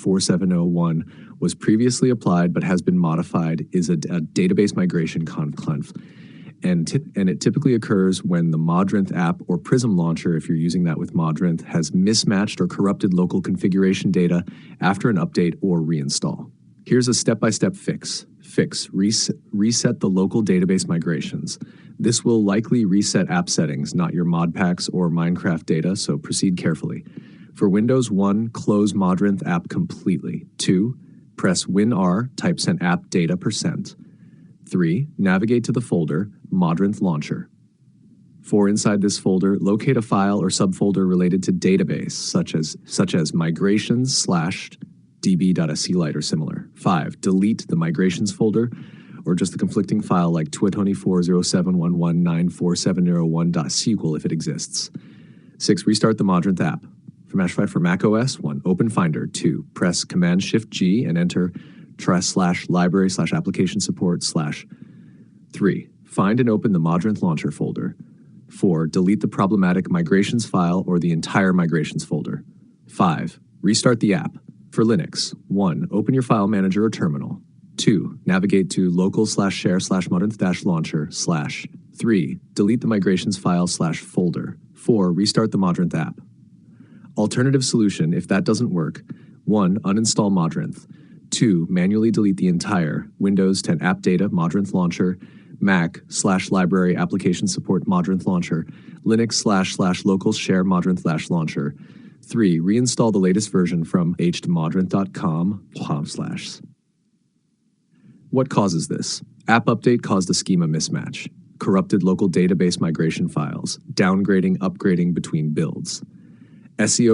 4701 was previously applied but has been modified is a database migration conf. And it typically occurs when the Modrinth app or Prism launcher, if you're using that with Modrinth, has mismatched or corrupted local configuration data after an update or reinstall. Here's a step-by-step fix. Reset the local database migrations. This will likely reset app settings, not your modpacks or Minecraft data, so proceed carefully. For Windows 1, close Modrinth app completely. 2, press WinR, type %app data %. 3, navigate to the folder Modrinth Launcher. 4, inside this folder, locate a file or subfolder related to database, such as migrations/db.sclite or similar. 5, delete the migrations folder or just the conflicting file like twa2407119470one.sql if it exists. 6, restart the Modrinth app. For macOS, 1, open Finder. 2, press Command-Shift-G and enter /library/application support/. 3, find and open the Modrinth Launcher folder. 4, delete the problematic migrations file or the entire migrations folder. 5, restart the app. For Linux, 1, open your file manager or terminal. 2, navigate to local/share/modrinth-launcher/. 3, delete the migrations file/folder. 4, restart the Modrinth app. Alternative solution, if that doesn't work, 1, uninstall Modrinth. 2, manually delete the entire Windows 10 app data Modrinth Launcher, Mac/library application support Modrinth Launcher, Linux/local share Modrinth-launcher. 3, reinstall the latest version from modrinth.com. What causes this? App update caused a schema mismatch, corrupted local database migration files, downgrading, upgrading between builds. SEO